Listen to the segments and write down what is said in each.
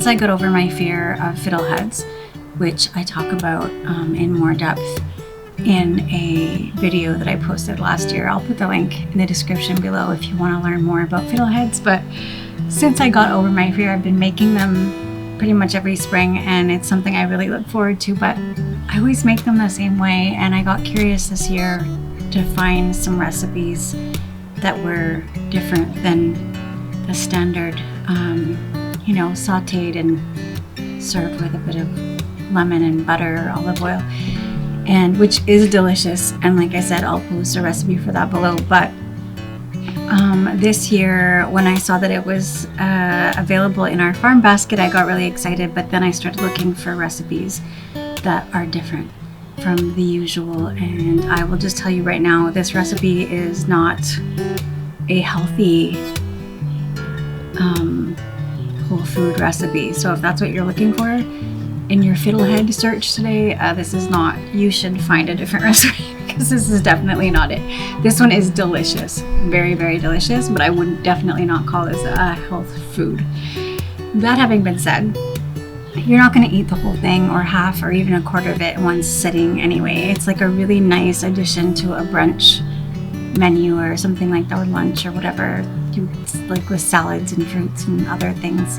since I got over my fear of fiddleheads, which I talk about in more depth in a video that I posted last year. I'll put the link in the description below if you want to learn more about fiddleheads. But since I got over my fear, I've been making them pretty much every spring, and it's something I really look forward to, but I always make them the same way, and I got curious this year to find some recipes that were different than the standard, sauteed and served with a bit of lemon and butter, olive oil, and which is delicious. And like I said, I'll post a recipe for that below. But this year, when I saw that it was available in our farm basket, I got really excited, but then I started looking for recipes that are different from the usual. And I will just tell you right now, this recipe is not a healthy whole food recipe. So if that's what you're looking for in your Fiddlehead search today, this is not. You should find a different recipe, because this is definitely not it. This one is delicious, very, very delicious, but I would definitely not call this a health food. That having been said, you're not going to eat the whole thing or half or even a quarter of it in one sitting anyway. It's like a really nice addition to a brunch menu or something like that, or lunch or whatever, like with salads and fruits and other things.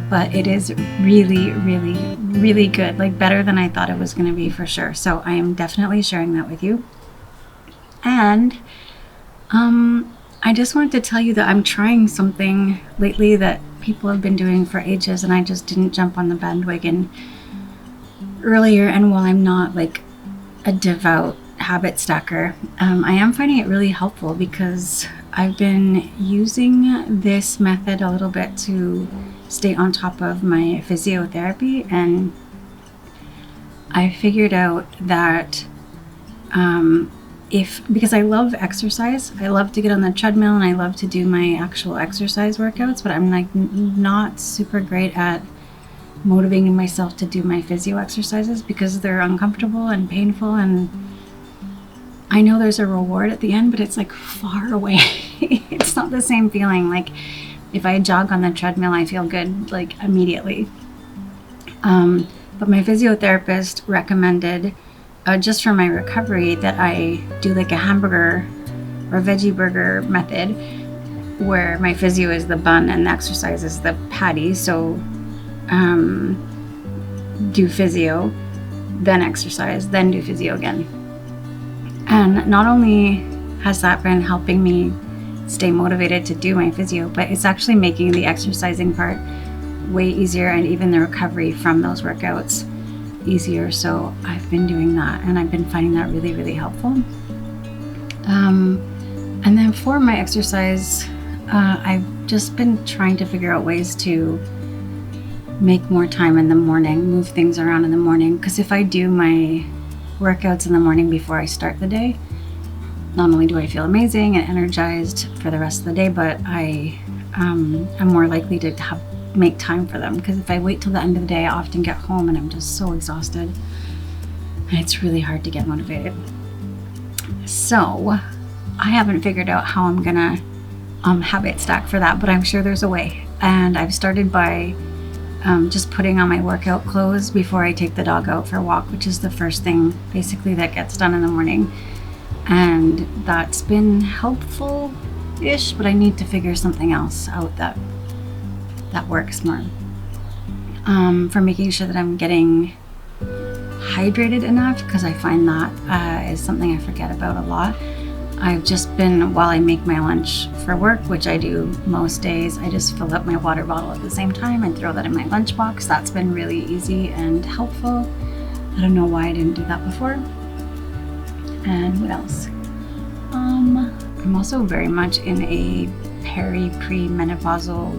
But it is really, really, really good, like better than I thought it was going to be for sure. So I am definitely sharing that with you. And I just wanted to tell you that I'm trying something lately that people have been doing for ages, and I just didn't jump on the bandwagon earlier. And while I'm not like a devout habit stacker, I am finding it really helpful, because I've been using this method a little bit to stay on top of my physiotherapy, and I figured out that because I love exercise, I love to get on the treadmill and I love to do my actual exercise workouts, but I'm like not super great at motivating myself to do my physio exercises because they're uncomfortable and painful, and I know there's a reward at the end, but it's like far away. It's not the same feeling. Like if I jog on the treadmill, I feel good like immediately. But my physiotherapist recommended, just for my recovery, that I do like a hamburger or veggie burger method, where my physio is the bun and the exercise is the patty. So do physio, then exercise, then do physio again. And not only has that been helping me stay motivated to do my physio, but it's actually making the exercising part way easier, and even the recovery from those workouts easier. So I've been doing that, and I've been finding that really, really helpful. And then for my exercise, I've just been trying to figure out ways to make more time in the morning, move things around in the morning, because if I do my workouts in the morning before I start the day, not only do I feel amazing and energized for the rest of the day, but I'm more likely to make time for them, because if I wait till the end of the day, I often get home and I'm just so exhausted, and it's really hard to get motivated. So I haven't figured out how I'm gonna habit stack for that, but I'm sure there's a way. And I've started by just putting on my workout clothes before I take the dog out for a walk, which is the first thing basically that gets done in the morning. And that's been helpful-ish, but I need to figure something else out that works more. For making sure that I'm getting hydrated enough, because I find that is something I forget about a lot. I've just been, while I make my lunch for work, which I do most days, I just fill up my water bottle at the same time and throw that in my lunchbox. That's been really easy and helpful. I don't know why I didn't do that before. And what else? I'm also very much in a premenopausal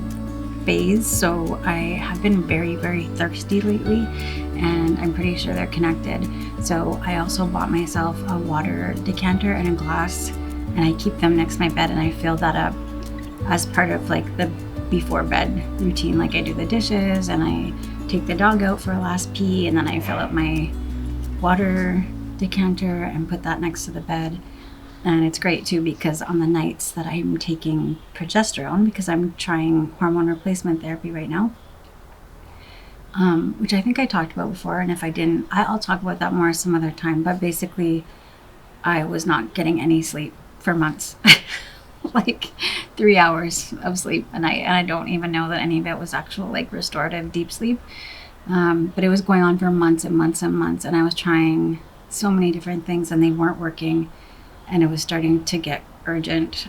phase, so I have been very, very thirsty lately, and I'm pretty sure they're connected. So I also bought myself a water decanter and a glass, and I keep them next to my bed, and I fill that up as part of like the before bed routine. Like I do the dishes and I take the dog out for a last pee, and then I fill up my water decanter and put that next to the bed. And it's great too, because on the nights that I'm taking progesterone, because I'm trying hormone replacement therapy right now, which I think I talked about before. And if I didn't, I'll talk about that more some other time. But basically, I was not getting any sleep for months. Like 3 hours of sleep a night, and I don't even know that any of it was actual like restorative deep sleep. But it was going on for months and months and months, and I was trying so many different things and they weren't working, and it was starting to get urgent.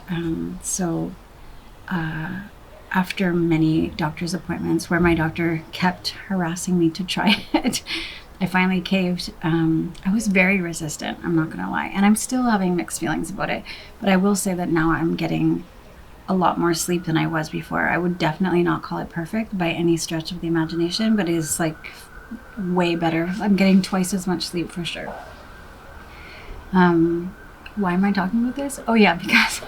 After many doctor's appointments where my doctor kept harassing me to try it, I finally caved. I was very resistant, I'm not gonna lie, and I'm still having mixed feelings about it, but I will say that now I'm getting a lot more sleep than I was before. I would definitely not call it perfect by any stretch of the imagination, but it is like way better. I'm getting twice as much sleep for sure. Why am I talking about this? Oh yeah, because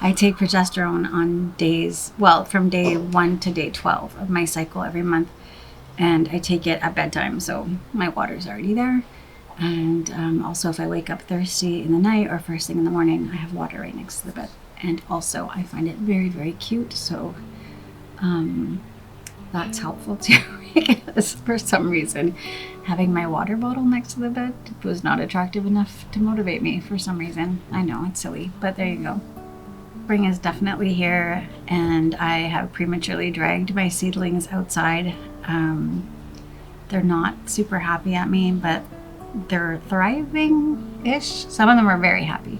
I take progesterone on days, well, from day 1 to day 12 of my cycle every month. And I take it at bedtime, so my water's already there. And also if I wake up thirsty in the night or first thing in the morning, I have water right next to the bed. And also I find it very, very cute. So that's helpful too, because for some reason having my water bottle next to the bed was not attractive enough to motivate me for some reason. I know, it's silly, but there you go. Spring is definitely here, and I have prematurely dragged my seedlings outside. They're not super happy at me, but they're thriving-ish. Some of them are very happy.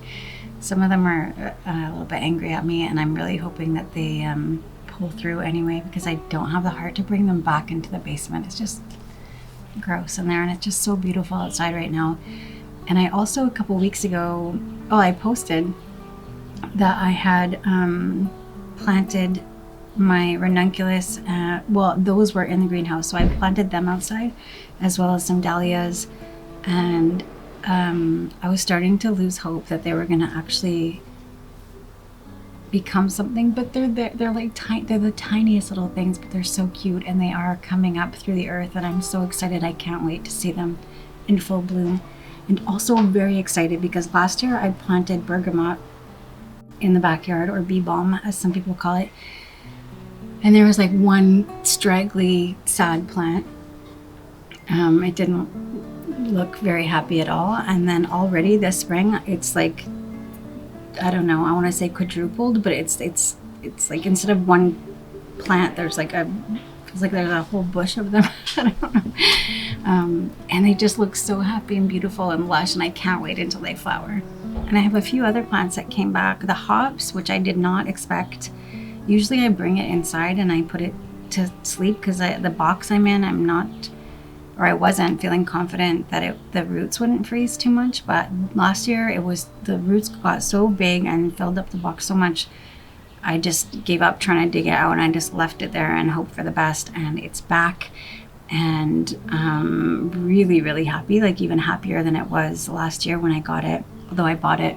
Some of them are a little bit angry at me, and I'm really hoping that they pull through anyway, because I don't have the heart to bring them back into the basement. It's just gross in there, and it's just so beautiful outside right now. And I also, a couple weeks ago, I posted that I had planted my ranunculus. Those were in the greenhouse, so I planted them outside, as well as some dahlias. And I was starting to lose hope that they were going to actually become something, but they're like tiny. They're the tiniest little things, but they're so cute, and they are coming up through the earth, and I'm so excited. I can't wait to see them in full bloom. And also I'm very excited because last year I planted bergamot in the backyard, or bee balm as some people call it, and there was like one straggly sad plant. It didn't look very happy at all, and then already this spring it's like, I don't know, I want to say quadrupled, but it's like instead of one plant there's like feels like there's a whole bush of them. I don't know. And they just look so happy and beautiful and lush, and I can't wait until they flower. And I have a few other plants that came back. The hops, which I did not expect. Usually I bring it inside and I put it to sleep because the box I'm in, I wasn't feeling confident that the roots wouldn't freeze too much. But last year the roots got so big and filled up the box so much, I just gave up trying to dig it out, and I just left it there and hoped for the best. And it's back, and really, really happy, like even happier than it was last year when I got it. Although I bought it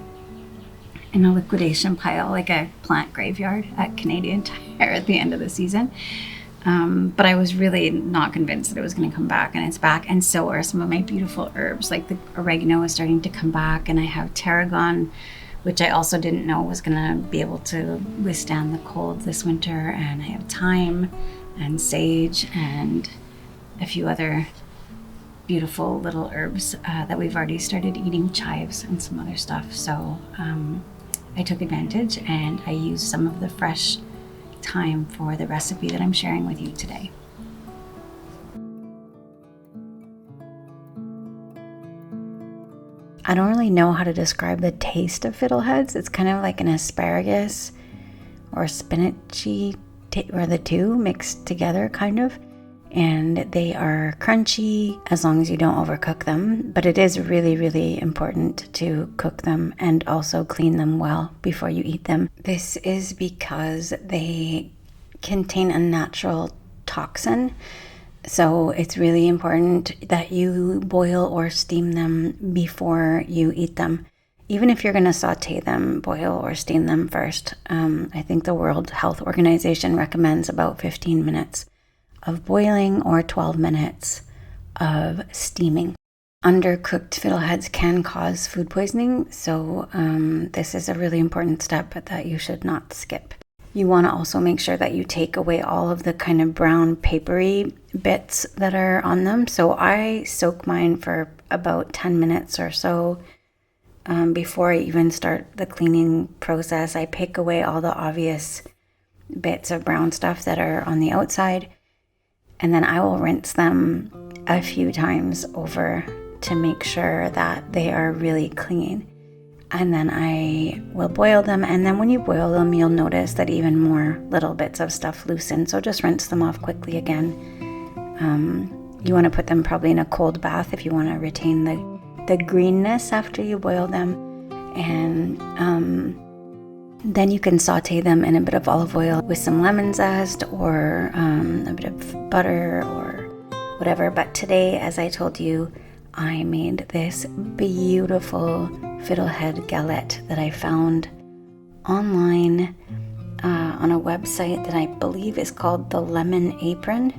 in a liquidation pile, like a plant graveyard at Canadian Tire at the end of the season. But I was really not convinced that it was going to come back, and it's back. And so are some of my beautiful herbs, like the oregano is starting to come back, and I have tarragon, which I also didn't know was going to be able to withstand the cold this winter. And I have thyme and sage and a few other beautiful little herbs that we've already started eating, chives and some other stuff. So I took advantage, and I used some of the fresh thyme for the recipe that I'm sharing with you today. I don't really know how to describe the taste of fiddleheads. It's kind of like an asparagus or spinachy, or the two mixed together kind of. And they are crunchy as long as you don't overcook them. But it is really, really important to cook them and also clean them well before you eat them. This is because they contain a natural toxin. So it's really important that you boil or steam them before you eat them. Even if you're going to saute them, boil or steam them first. I think the World Health Organization recommends about 15 minutes of boiling or 12 minutes of steaming. Undercooked fiddleheads can cause food poisoning, so this is a really important step that you should not skip. You want to also make sure that you take away all of the kind of brown papery bits that are on them. So I soak mine for about 10 minutes or so before I even start the cleaning process. I pick away all the obvious bits of brown stuff that are on the outside, and then I will rinse them a few times over to make sure that they are really clean. And then I will boil them, and then when you boil them, you'll notice that even more little bits of stuff loosen. So just rinse them off quickly again. You want to put them probably in a cold bath if you want to retain the greenness after you boil them. And then you can saute them in a bit of olive oil with some lemon zest or a bit of butter or whatever. But today, as I told you, I made this beautiful Fiddlehead Galette that I found online on a website that I believe is called The Lemon Apron.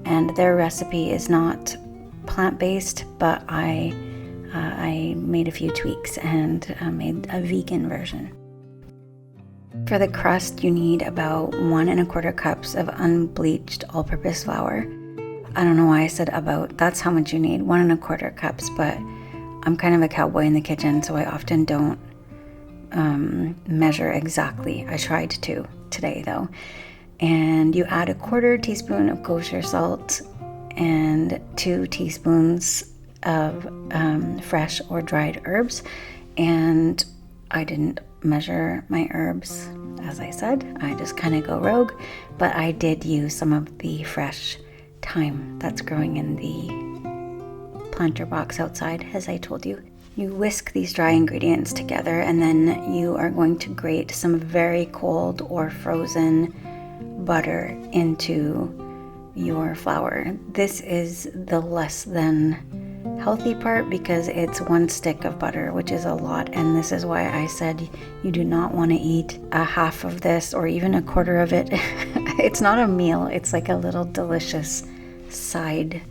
And their recipe is not plant-based, but I made a few tweaks and made a vegan version. For the crust, you need about 1 1/4 cups of unbleached all-purpose flour. I don't know why I said about, that's how much you need, 1 1/4 cups, but I'm kind of a cowboy in the kitchen, so I often don't measure exactly. I tried to today though. And you add 1/4 teaspoon of kosher salt and 2 teaspoons of fresh or dried herbs. And I didn't measure my herbs, as I said. I just kind of go rogue, but I did use some of the fresh thyme that's growing in the planter box outside, as I told you. You whisk these dry ingredients together, and then you are going to grate some very cold or frozen butter into your flour. This is the less than healthy part because it's 1 stick of butter, which is a lot, and this is why I said you do not want to eat a half of this or even 1/4 of it. It's not a meal, it's like a little delicious side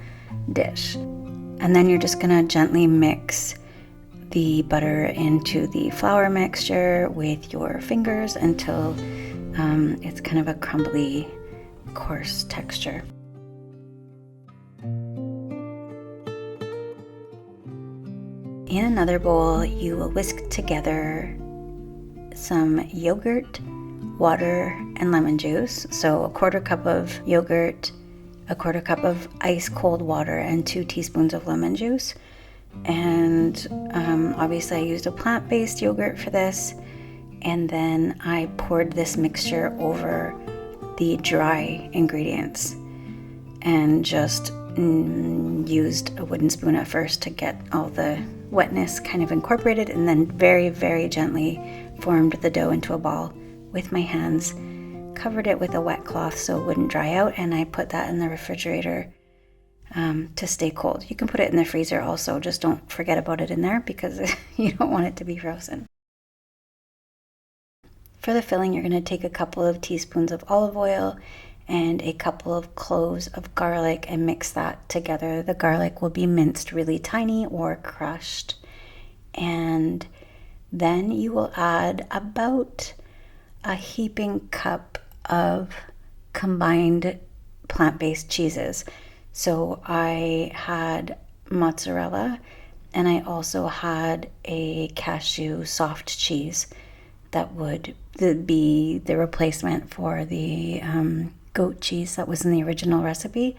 dish. And then you're just gonna gently mix the butter into the flour mixture with your fingers until it's kind of a crumbly, coarse texture. In another bowl, you will whisk together some yogurt, water, and lemon juice. So 1/4 cup of yogurt, 1/4 cup of ice cold water, and 2 teaspoons of lemon juice. And obviously I used a plant-based yogurt for this. And then I poured this mixture over the dry ingredients and just used a wooden spoon at first to get all the wetness kind of incorporated, and then very, very gently formed the dough into a ball with my hands, covered it with a wet cloth so it wouldn't dry out, and I put that in the refrigerator to stay cold. You can put it in the freezer also, just don't forget about it in there because you don't want it to be frozen. For the filling, you're going to take a couple of teaspoons of olive oil and a couple of cloves of garlic and mix that together. The garlic will be minced really tiny or crushed. And then you will add about a heaping cup of combined plant-based cheeses. So I had mozzarella, and I also had a cashew soft cheese that would be the replacement for the goat cheese that was in the original recipe.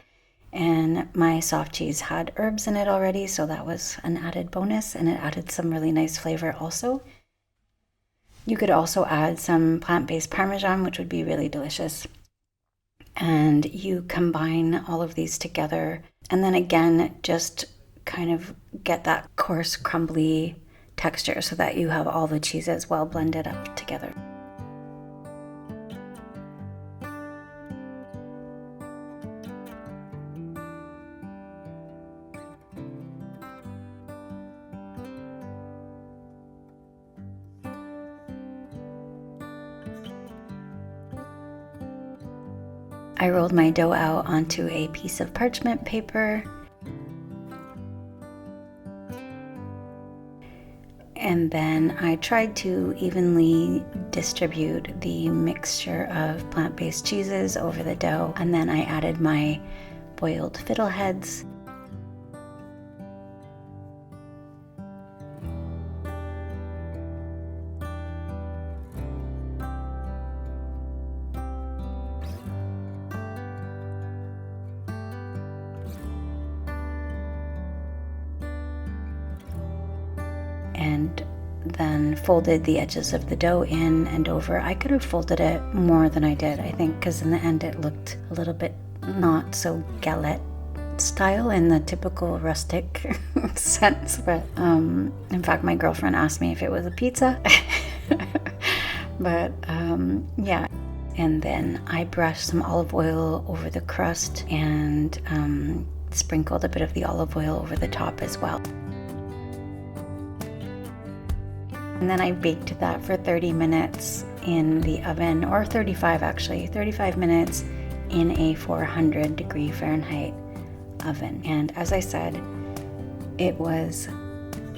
And my soft cheese had herbs in it already, so that was an added bonus, and it added some really nice flavor also. You could also add some plant-based Parmesan, which would be really delicious. And you combine all of these together, and then again, just kind of get that coarse, crumbly texture so that you have all the cheeses well blended up together. I rolled my dough out onto a piece of parchment paper, and And then I tried to evenly distribute the mixture of plant-based cheeses over the dough. And then I added my boiled Fiddleheads. And then folded the edges of the dough in and over. I could have folded it more than I did, I think, because in the end it looked a little bit not so galette style in the typical rustic sense. But in fact, my girlfriend asked me if it was a pizza. But yeah. And then I brushed some olive oil over the crust and sprinkled a bit of the olive oil over the top as well. And then I baked that for 30 minutes in the oven, or 35 actually, 35 minutes in a 400 degree Fahrenheit oven. And as I said, it was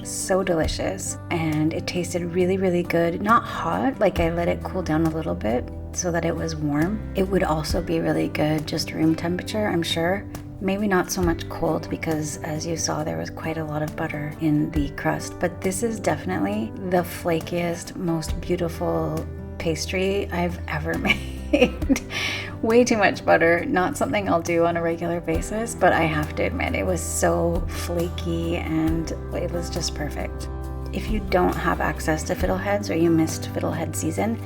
so delicious and it tasted really, really good. Not hot, like I let it cool down a little bit so that it was warm. It would also be really good just room temperature, I'm sure. Maybe not so much cold because, as you saw, there was quite a lot of butter in the crust. But this is definitely the flakiest, most beautiful pastry I've ever made. Way too much butter, not something I'll do on a regular basis, but I have to admit it was so flaky and it was just perfect. If you don't have access to Fiddleheads or you missed Fiddlehead season,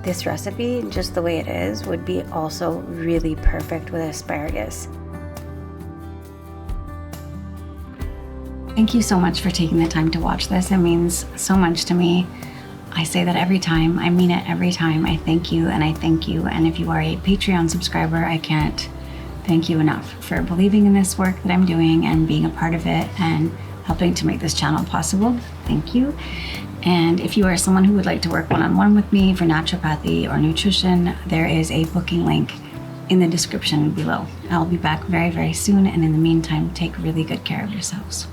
this recipe, just the way it is, would be also really perfect with asparagus. Thank you so much for taking the time to watch this. It means so much to me. I say that every time. I mean it every time. I thank you and I thank you. And if you are a Patreon subscriber, I can't thank you enough for believing in this work that I'm doing and being a part of it and helping to make this channel possible. Thank you. And if you are someone who would like to work one-on-one with me for naturopathy or nutrition, there is a booking link in the description below. I'll be back very, very soon. And in the meantime, take really good care of yourselves.